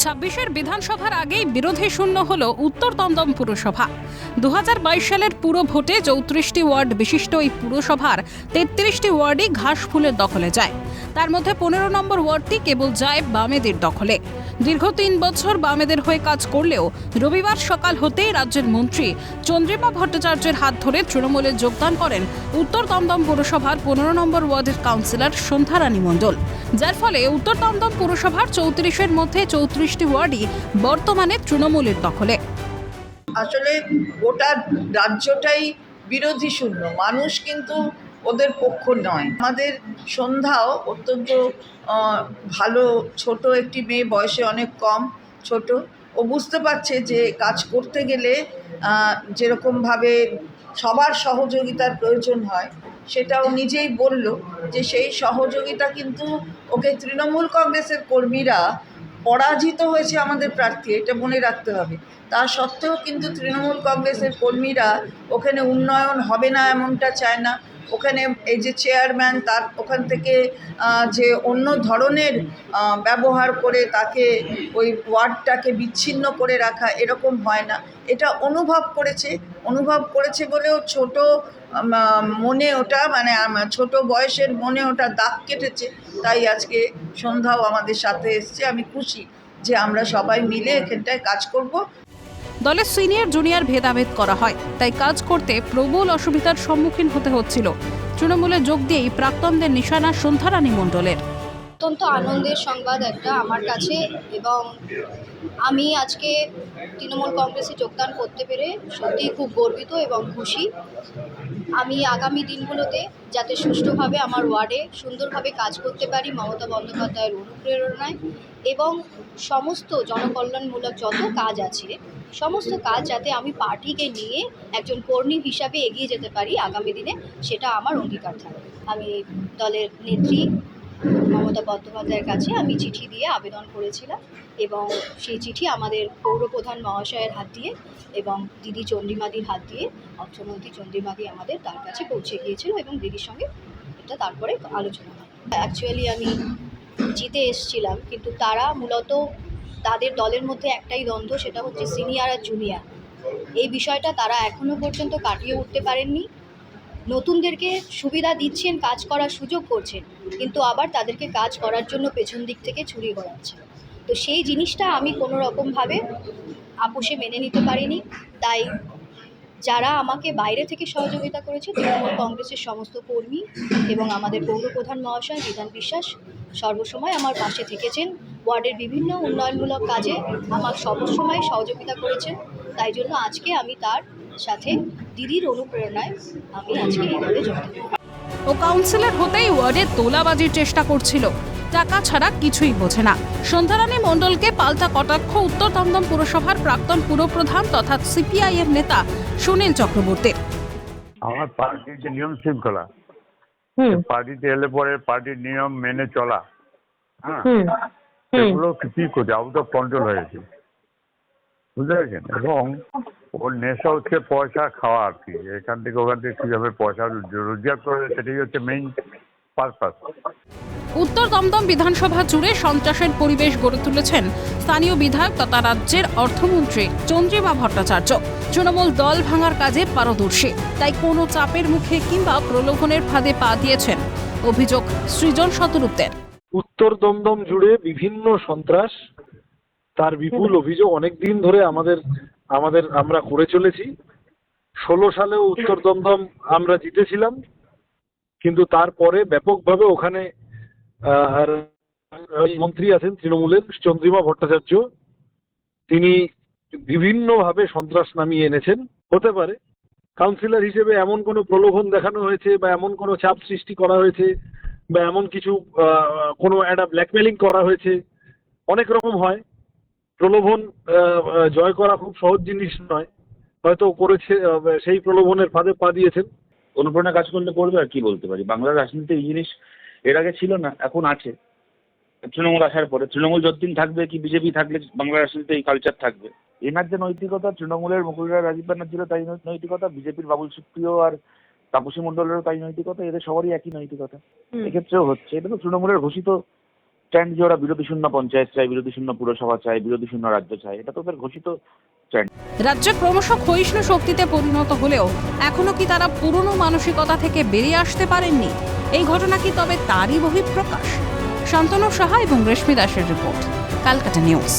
২৬-এর বিধানসভার আগেই বিরোধী শূন্য হল উত্তর দমদম পুরসভা। ২০২২ সালের পুরো ভোটে ৩৪টি ওয়ার্ড বিশিষ্ট এই পুরসভার ৩৩টি ওয়ার্ডই ঘাস ফুলের দখলে যায়। তার মধ্যে ১৫ নম্বর ওয়ার্ডটি কেবল যায় বামেদের দখলে। দীর্ঘ ৩ বছর বামেদের হয়ে কাজ করলেও রবিবার সকাল হতেই রাজ্যের মন্ত্রী চন্দ্রিমা ভট্টাচার্যের হাত ধরে তৃণমূলে যোগদান করেন উত্তর দমদম পুরসভার ১৫ নম্বর ওয়ার্ডের কাউন্সিলর সন্ধ্যারানী মণ্ডল, যার ফলে উত্তর দমদম পুরসভার ৩৪-এর মধ্যে ৩৪টি ওয়ার্ডই বর্তমানে তৃণমূলের দখলে। আসলে গোটা রাজ্যটাই বিরোধী শূন্য, মানুষ কিন্তু ওদের পক্ষ নয়। আমাদের সন্ধ্যাও অত্যন্ত ভালো, ছোট একটি মেয়ে, বয়সে অনেক কম, ছোট। ও বুঝতে পারছে যে কাজ করতে গেলে যেরকমভাবে সবার সহযোগিতার প্রয়োজন হয়, সেটাও নিজেই বলল যে সেই সহযোগিতা কিন্তু ওকে তৃণমূল কংগ্রেসের কর্মীরা পরাজিত হয়েছে আমাদের প্রার্থী, এটা মনে রাখতে হবে। তা সত্ত্বেও কিন্তু তৃণমূল কংগ্রেসের কর্মীরা ওখানে উন্নয়ন হবে না এমনটা চায় না। ওখানে এই যে চেয়ারম্যান, তার ওখান থেকে যে অন্য ধরনের ব্যবহার করে তাকে ওই ওয়ার্ডটাকে বিচ্ছিন্ন করে রাখা, এরকম হয় না। এটা অনুভব করেছে বলেও ছোট মনে ওটা ছোট বয়সের মনে ওটা দাগ কেটেছে। তাই আজকে সন্ধ্যাও আমাদের সাথে এসছে। আমি খুশি যে আমরা সবাই মিলে এখানটায় কাজ করব। দলের সিনিয়র জুনিয়র ভেদাভেদ করা হয়, তাই কাজ করতে প্রবল অসুবিধার সম্মুখীন হতে হচ্ছিল। তৃণমূলে যোগ দিয়েই প্রাক্তনদের নিশানা সন্ধ্যারানী মণ্ডলের। অত্যন্ত আনন্দের সংবাদ একটা আমার কাছে, এবং আমি আজকে তৃণমূল কংগ্রেসে যোগদান করতে পেরে সত্যিই খুব গর্বিত এবং খুশি। আমি আগামী দিনগুলোতে যাতে সুষ্ঠুভাবে আমার ওয়ার্ডে সুন্দরভাবে কাজ করতে পারি মমতা বন্দ্যোপাধ্যায়ের অনুপ্রেরণায়, এবং সমস্ত জনকল্যাণমূলক যত কাজ আছে সমস্ত কাজ যাতে আমি পার্টিকে নিয়ে একজন কর্মী হিসাবে এগিয়ে যেতে পারি আগামী দিনে, সেটা আমার অঙ্গীকার থাকে। আমি দলের নেত্রী মমতা বন্দ্যোপাধ্যায়ের কাছে আমি চিঠি দিয়ে আবেদন করেছিলাম, এবং সেই চিঠি আমাদের পৌরপ্রধান মহাশয়ের হাত দিয়ে এবং দিদি চন্দ্রিমাদির হাত দিয়ে, অর্থমন্ত্রী চন্দ্রিমাদি আমাদের তার কাছে পৌঁছে গিয়েছিল, এবং দিদির সঙ্গে এটা তারপরে আলোচনা হয়। অ্যাকচুয়ালি আমি জিতে এসেছিলাম, কিন্তু তারা মূলত তাদের দলের মধ্যে একটাই দ্বন্দ্ব, সেটা হচ্ছে সিনিয়র আর জুনিয়র। এই বিষয়টা তারা এখনও পর্যন্ত কাটিয়ে উঠতে পারেননি। নতুনদেরকে সুবিধা দিচ্ছেন, কাজ করার সুযোগ করছেন, কিন্তু আবার তাদেরকে কাজ করার জন্য পেছন দিক থেকে ছুরি ঘোরাচ্ছে। তো সেই জিনিসটা আমি কোনো রকমভাবে আপোষে মেনে নিতে পারিনি। তাই যারা আমাকে বাইরে থেকে সহযোগিতা করেছে, তৃণমূল কংগ্রেসের সমস্ত কর্মী এবং আমাদের পৌরপ্রধান মহাশয় বিধান বিশ্বাস সর্বসময় আমার পাশে থেকেছেন। ওয়ার্ডের বিভিন্ন উন্নয়নমূলক কাজে আমার সবসময় সহযোগিতা করেছেন। তাই জন্য আজকে আমি তার সাথে দিদির অনুপ্রেরণায় আমি আজকে এই দলে যোগ দিই। ও কাউন্সিলর হতেই ওয়ার্ডে তোলাবাজির চেষ্টা করছিল, টাকা ছাড়া কিছুই বোঝে না। সন্ধ্যারানী মণ্ডলকে পাল্টা কটাক্ষ উত্তর দমদম পুরসভার প্রাক্তন পুরপ্রধান তথা সিপিআইএম নেতা সুনীল চক্রবর্তীর। আমার পার্টির যে নিয়ম শৃঙ্খলা, পার্টিতে এলে পরে পার্টির নিয়ম মেনে চলা, সেগুলো কিছুই করছে, আউট অফ কন্ট্রোল হয়েছে, বুঝতে পেরেছেন? এবং ওর নেশা হচ্ছে পয়সা খাওয়া আর কি, এখান থেকে ওখান থেকে কিভাবে পয়সা রোজগার করে, সেটাই হচ্ছে মেইন পারপাস। উত্তর দমদম বিধানসভা জুড়ে সন্ত্রাসের পরিবেশ গড়ে তুলেছেন স্থানীয় বিধায়ক তথা রাজ্যের অর্থমন্ত্রী চন্দ্রিমা ভট্টাচার্য। তৃণমূল দল ভাঙার কাজে পারদর্শী, তাই কোনো চাপের মুখে কিংবা প্রলোভনের ফাঁদে পা দিয়েছেন অভিযোগ সৃজন শতরূপদের। উত্তর দমদম জুড়ে বিভিন্ন সন্ত্রাস, তার বিপুল অভিযোগ অনেকদিন ধরে আমরা করে চলেছি। 16 সালেও উত্তর দমদম আমরা জিতেছিলাম, কিন্তু তারপরে ব্যাপকভাবে ওখানে মন্ত্রী আছেন তৃণমূলের চন্দ্রিমা ভট্টাচার্য, তিনি বিভিন্নভাবে সন্ত্রাস নামিয়ে এনেছেন। হতে পারে কাউন্সিলর হিসেবে এমন কোনো প্রলোভন দেখানো হয়েছে, বা এমন কোনো চাপ সৃষ্টি করা হয়েছে, বা এমন কিছু কোনো একটা ব্ল্যাকমেলিং করা হয়েছে। অনেক রকম হয়, প্রলোভন জয় করা খুব সহজ জিনিস নয়, হয়তো করেছে, সেই প্রলোভনের ফাঁদে পা দিয়েছেন। অনুপ্রেরণা কাজ করলে করবে, আর কি বলতে পারি। বাংলার রাজনীতিতে এই জিনিস এর আগে ছিল না, এখন আছে। তৃণমূল আসার পরে, তৃণমূল যতদিন থাকবে কি বিজেপি থাকলে বাংলার রাজনীতিতে এই কালচার থাকবে। এনার যে নৈতিকতা, তৃণমূলের মুকুলরায় রাজীব ব্যানার্জিরও তাই নৈতিকতা, বিজেপির বাবুল সুপ্রিয় আর তাপসী মণ্ডলেরও তাই নৈতিকতা, এদের সবারই একই নৈতিকতা। এক্ষেত্রেও হচ্ছে, এটা তো তৃণমূলের ঘোষিত স্ট্যান্ড যে ওরা বিরোধী শূন্য পঞ্চায়েত চায়, বিরোধী শূন্য পুরসভা চায়, বিরোধী শূন্য রাজ্য চায়, এটা তো ওদের ঘোষিত স্ট্যান্ড। রাজ্য ক্রমশ ক্ষয়িষ্ণু শক্তিতে পরিণত হলেও এখনো কি তারা পুরনো মানসিকতা থেকে বেরিয়ে আসতে পারেননি? এই ঘটনা কি তবে তারই বহিঃপ্রকাশ? শান্তনু সাহা এবং রেশমি দাসের রিপোর্ট, ক্যালকাটা নিউজ।